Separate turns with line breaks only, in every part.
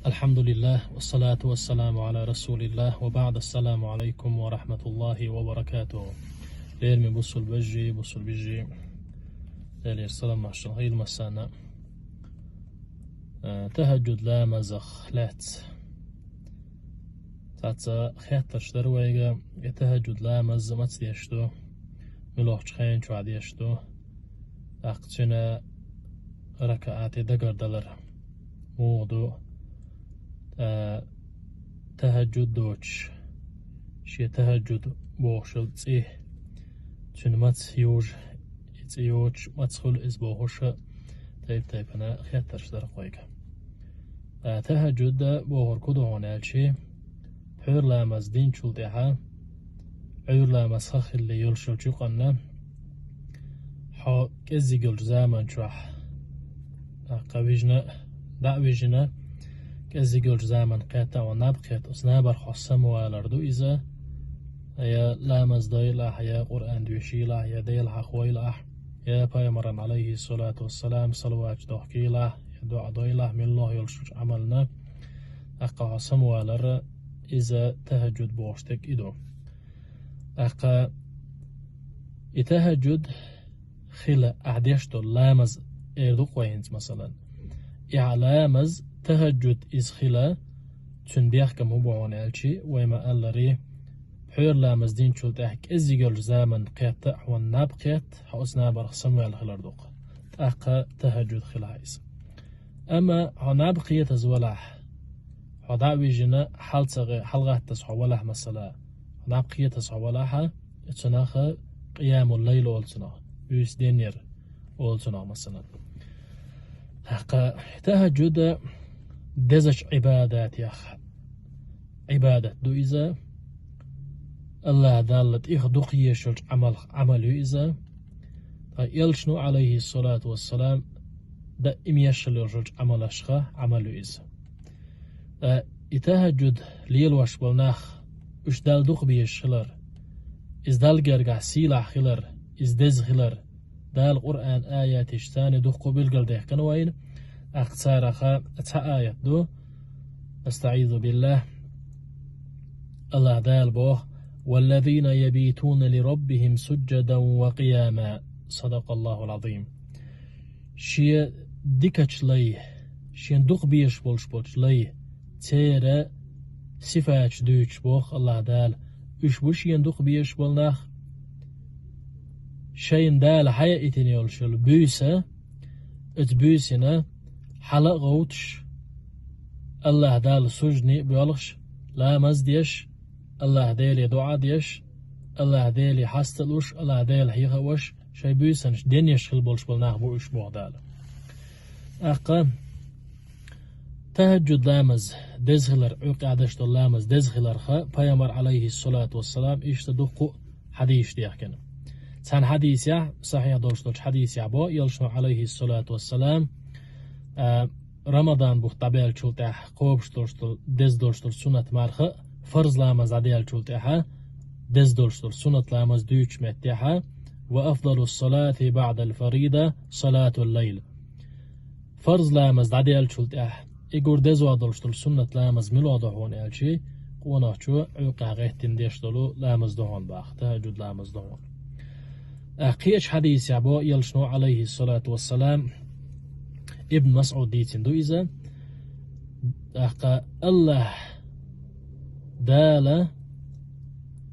الحمد لله والصلاة والسلام على رسول الله وبعد. السلام عليكم ورحمة الله وبركاته. ليرمي بوصل بيجي لير السلام عشان غير مسانا تهجد لا مزخ لات تاتا خياتر شدرويغا يتهجد لا مز متسيشتو ملوح خين شو عديشتو أقتنا ركعات دقر دلر موضوع تهجد دوتش شي تهجد بوشل تيه تون مات يوج ماتخل إز بوهوش تايب أنا خياتر شدر قويقا تهجد بوهر كدو هونالشي حور لامز دين شول ديها عور لامز خخ اللي يلشل جوقنا حا كزي قل زامن شوح قويجنا دعويجنا كزي قل زامن قيتا ونبقيت أسنابر خصم والردو إذا يا لامز دايلا يا قرآن دوشيلا يا ديلها خويلا يا بايمرن عليه الصلاة والسلام صلوات دوحكيلا يا دعا دايلا من الله يلشج عملنا أقا خصم والر إذا تهجد بوشتك إدو أقا يتهجد خلا أعديشتو لامز إردو قوينز مثلا إعلامز تهجد إز خلا تون بيحكم هبوعون ألشي ويما ألري حور لامز دين شول تحك إزيقل زامن قيت حوان ناب قيت حوس نابر خصمو الخلاردوق أقا تهجد خلا إز أما هناب قيت أزولاح دعوي جنا حلقة تصحو ولاح مثلا هناب قيت تصحو ولاحا اتناخ قيام الليل أولتنا بيس دينير أولتنا مثلا أقا تهجد دزج عبادات يخ عبادة دو إذا الله دالت إخ دقية شلج عمل إذا يلشنو عليه الصلاة والسلام دا إميشل شلج عمل أشخا عمل إذا يتهجد ليل وش بالناخ وش دال دق بيشخلر إز دال جرقع سيلع خلر إز دز خلر دال قرآن آيات اشتاني دق بالقل ديح كنوين أقصار خا أتها آيات دو أستعيذ بالله الله دال بوه والذين يبيتون لربهم سجدا وقياما صدق الله العظيم شي ديكتش لي شي دق بيش بولش لي تيرا صفاتش دوش بوخ الله دال وش يندق بيش بولناخ شين دال حياتين يولشل بيسا اتبيسنا حلق غوتش الله دال سجني بيولش لا مزديش الله ديلي دعا ديش الله ديلي حستلوش الله ديل حيخا وش شي بيسنش دينيش خل بولش بولناخ بوش بوغ دال أقا تهجد لامز دزغلر عقي عدشت لامز دزغلر خا بايمر عليه الصلاة والسلام اشتدقو حديث ديحكن تان حديث يا صحيح دوشتوش حديث يا بو يلشنو عليه الصلاة والسلام رمضان بوخ طبيعل شلتح قوبش دوشتل دز دوشتل سنة مارخ فرض لامز عديال شلتحا دز دوشتل سنة لامز دوش متحا وأفضل الصلاة بعد الفريضة صلاة الليل فرض لامز عديال شلتح إيقور دزوا دلشتل سنة لامز ملو دهون ألشي قوناچو عقا غيتين ديشتلو لامز دهون باخ تهجد لامز دهون قيش حديث يعبو يلشنو عليه الصلاة والسلام ابن مسعود ديتين دو إذا أقا الله دالا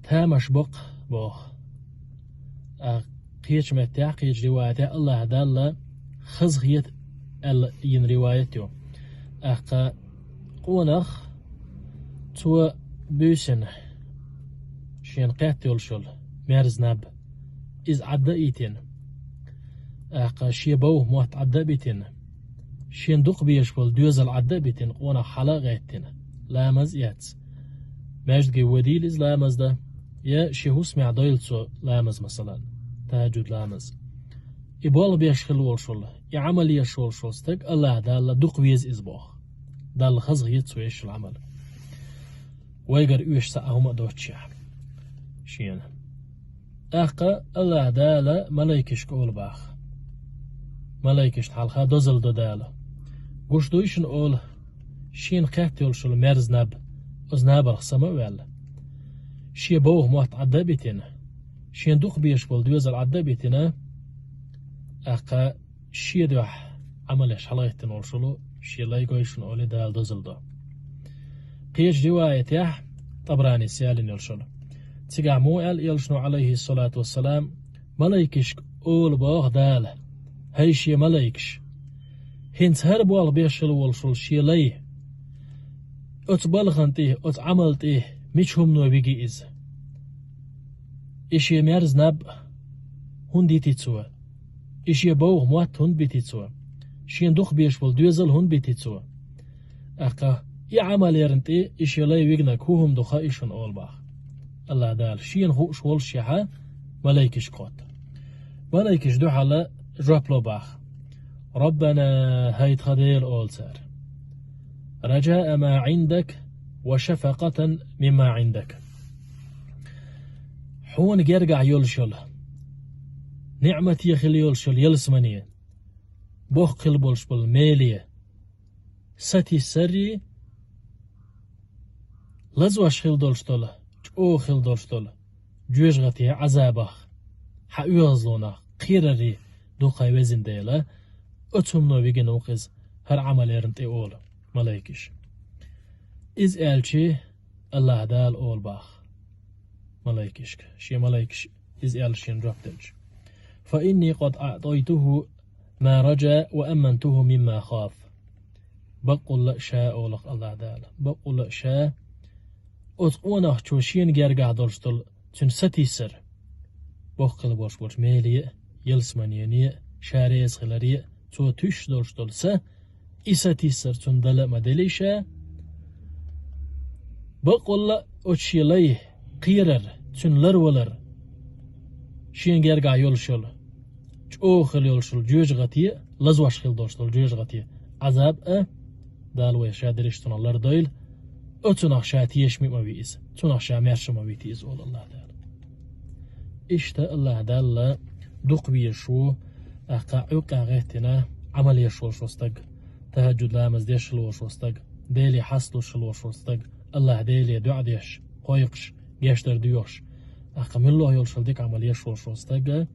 تامش بق بوخ قيش متاع قيش روايته الله دالا خزغيت ين روايته أقا قونخ تو بيسن شين قيت يلشل ميرز ناب إز عدا إيتين أقا شي بوه موت عدا بيتين شين دق بيشبل دوزل عدا بيتين قونخ حلا غيتين لامز يات ماجد وديل إز لامز ده يا شي هو سمع دايلتو لامز مثلا تهجد لامز إبوال بيشخل والشل يعمل يشول شوستك الله دالا دق بيز إزبوخ دال خزغ يتسو إيش العمل ويقر إيش ساهم دوتشيا شين أقا الله دالا ملايكش كول باخ ملايكش حالخا دوزل دو دالا قوش دويشن أول شين قات يلشل مرز ناب از ناب رخصما ولا شي بوه موت عدا بيتنا شين دوخ بيش بول دوز العدا بيتنا اقا شي دوح عملش حلايتن ورشلو شي لا يقويشن اولي دال دوزل دو قيش رواية يح طبراني سيالين يلشلو تيقع موال يلشنو عليه الصلاة والسلام ملايكش اول باغ دال هاي شي ملايكش هنت هربوال بيشل والشل شي ليه ات بلغنتيه ات عملتيه مش هم نو بيجي إز إشي ميرز ناب هندي تيتسوا إشي بوغ موات هند بيتيتسوا شين دوخ بيشبل دوزل هند بيتيتسوا أقا عمل يرنتي إشي لا يوجنك هم دوخا إشن أول باخ الله دال شين هو شوال شيحا ملايكش قوت ملايكش دو حالا جوابلو باخ ربنا هيت خديل أول سار رجاء ما عندك وشفقة مما عندك حون جرجع يلشل نعمة يخل يلشل يلسمني بوخ قلبولش بالميلية ستي سري لزواش خل دولشتل او خل دولشتل جوش غتي عذابخ حيوزلونا قيرري دو خيوزن ديلا اتهم نو بيجن وقز هر عمل يرنتي اول ملايكش إز ألشي الله دال أول باخ ملايكشك شي ملايكش إز ألشين رفتلج فإني قد أعطيته ما رجا وأمنته مما خاف بقول شاء أولق الله دال بقول شاء أتقونه توشين جرجع دولشتل تنستي سر بقل بوش ميلي يلسمانيني شاريز خلاري تو تش دولشتل سا إستي سر تندل مدليشا بقول أتشي ليه قيرر تنلر ولر شين جرجع يلشل أوخل يلشل جوج غتي لزواش خل دولشتل جوج غتي عذاب دالوي شادريش تنلر دويل أتناخ شاتيش مي مبيز تناخ شاميرش مبيتيز أول الله دال إشتا الله دال دوق بيشو أقا غيتنا عمل يشو شوستق تهجد لامز ديش شلوشوستق ديلي حصلو شلوشوستق الله ديلي دعديش قويقش جاشتر ديوش أقام الله يلشل ديك عملية شلوشوستق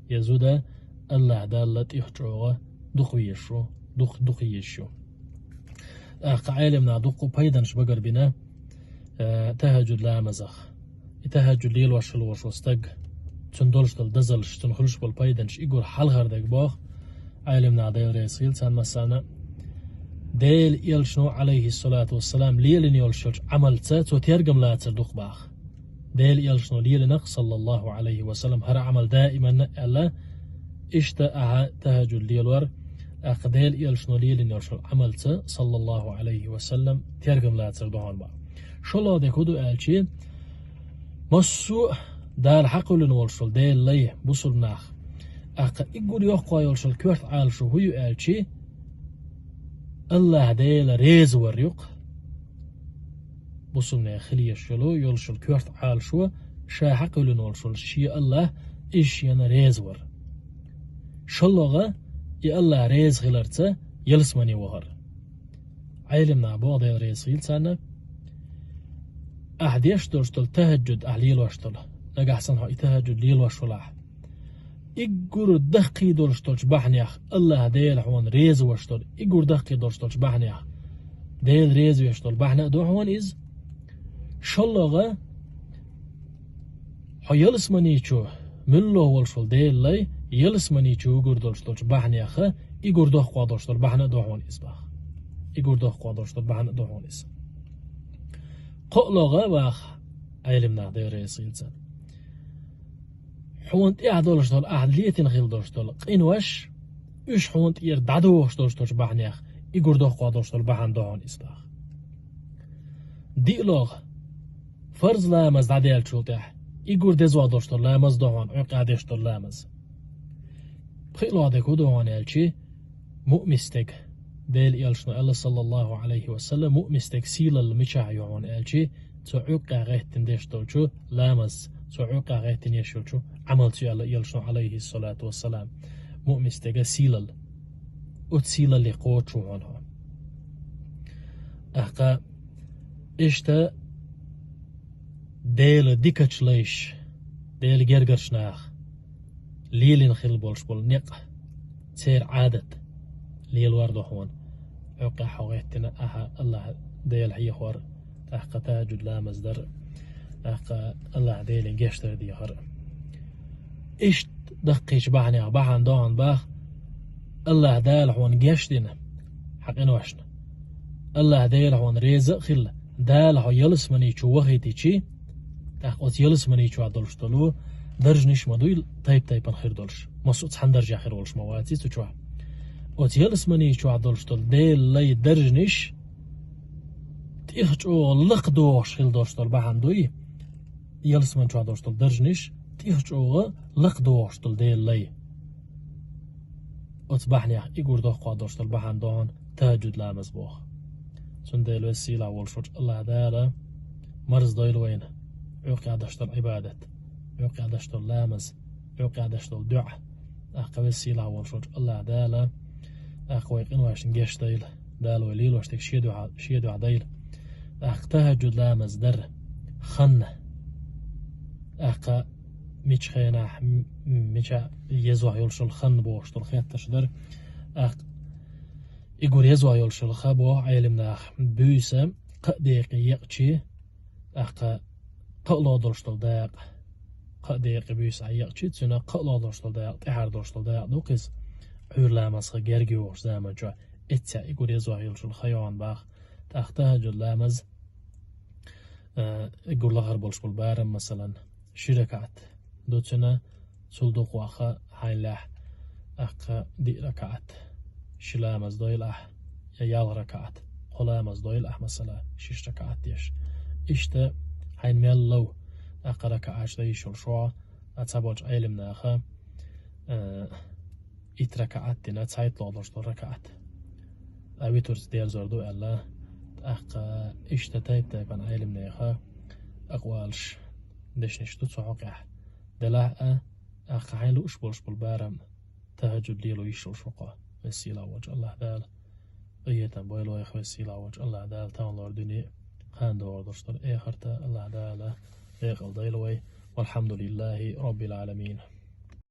يزودا الله دالت يحجوغا دقويشو دقيشو عالمنا دقو بايدنش بقر بنا تهجد لامزخ تهجد ليل وشلوشوستق تندولش دل دزلش تنخلش بالبايدنش يقول حال غردك باخ عالمنا ديل ريسيل سان مسانا ديل يلشنو عليه الصلاة والسلام ليلن يلشلش عملتا تو تيرقم لا تردوخ باخ ديل يلشنو ليلنق صلى الله عليه وسلم هر عمل دائما ألا اشتاء تهجد ليلور أقديل يلشنو ليلن يلشل عملتا صلى الله عليه وسلم تيرقم لا تردوهان باخ شلا ديكودو ألشي مسو دال حقل نولشل ديل ليه بوصل ناخ أقا إقول يوقع يلشل كورت عالشو هو ألشي الله ديل ريز وريق بصلنا خلي شلو يلشل كورت عال شو شا حقل نولشل شي الله إيش ينا ريز ور شلغة يا الله ريز غلرته يلسمني وهر علمنا بعض ريز غلتنا أحديش درشتل تهجد أحليل واشتل نجح سنها يتهجد ليل وشلاح إيجور دقي درشتلش بحنيخ الله ديل حوان ريز واشتل إيجور دقي درشتلش بحنيخ ديل ريز واشتل بحنا دو حوان إز شلغة حيلس منيچو ملو والشل ديل لي يلس منيچو إيجور درشتلش بحنيخ إيجور دق قادرشتل بحنا دو حوان إز باخ إيجور دق قادرشتل بحنا دو حوان إز قلغة باخ علمنا ديل ريز غلتن حونت دولشتل ليتين خيل دولشتل قينوش إيش حونت دعدوش دولشتلش بحنيخ إيجور دق قادرشتل بحن دوهان إز باخ ديلوغ فرض لامز دعديل شلتح إيجور دزوا دولشتل لامز دوهان عقادشتل لامز خيلو هادكو دوهان يلشي مؤمستك ديل يلشنا الله صلى الله عليه وسلم مؤمستك سيل المشاع يوان يلشي تعوق غيتن ديشتلشو لامز تعوق غيتن يشلشو عملتو يلشنا عليه الصلاة والسلام مؤمستك سيلل وتسيلل لقوتشو عنها أحقا إشتا ديل ديكتش ليش ديل جرجرشناخ ليلين خيل بولش بول نق تير عادة ليل وردو هون عقا حوغيتنا أها الله ديل حي خور أحقا تاجد لا مصدر أحقا الله ديل جشتر دي هر إشت دقيش بحني بحن دون باخ الله دال هون جشتنا حقين واشنا الله ديل هون ريزق خلا دال هو يلس مني شو وخيتي شي تاخذ يلس مني شو عدلش طلو درج نش مدويل طيب خير دولش مسعود حندرج خير ولش مواتي تشوا اوت يلس مني شو عدلش طل ديل لي درج نش تيخجو لقدوش خيل دولش طل بحندوي يلس من شو عدلش طل درج نش تيخجو لقدوش طل ديل لي اوت بحني يقول دوخ قادوش طل بحندون تهجد لا مزبوخ سنديل وسيلة والشوج الله دالا مرز دويل وين عقي دشتل عبادة عقي دشتل لامز عقي دشتل دعاء أقوى وسيلة والشوج الله دالا أقوى يقين واش نجيش ديل دال وليل واش تك شيدو عديل تهجد لامز در خنة أقا ميش خينا ميش يزوح يلشل خن بوشتل خيط تشدر يقول يزوى يلشل خبو عيلمنا بوسم قديق يقشي أقا قلو درشتل داق قديق بوس يقشي تسونا قلو درشتل داق تحر درشتل داق دوكس عور لامز غيرجي وش زامن جوا اتسا يقول يزوى يلشل خيوان باخ تحتاج اللامز يقول لغر بولش بالبارم مثلا شركات دوتسنا سلدوق واخا حيلاح أقا دي ركعت شلامز دويل يال ركعت قلامز دويل مثلا 6 ركعات ديش إشتا حين ميلو أقا ركعاش ديش الشوع أتسابوج علمنا أخا إت ركعات دينا تسايت لولوش دو ركعات أبيتورز دير زردو ألا أقا إشتا تايبان علمنا أخا أقوالش ديش نشتو تسوحوقع دلاء أقا حين لو أشبولش بالبارم تهجد ليلو يشو شوقا وسيلة وجه الله دال قيتا بويلو يخ وسيلة وجه الله دال تاون لوردني خان دور دشتر إيه خرطة الله دال إيه قل ديلوي والحمد لله رب العالمين.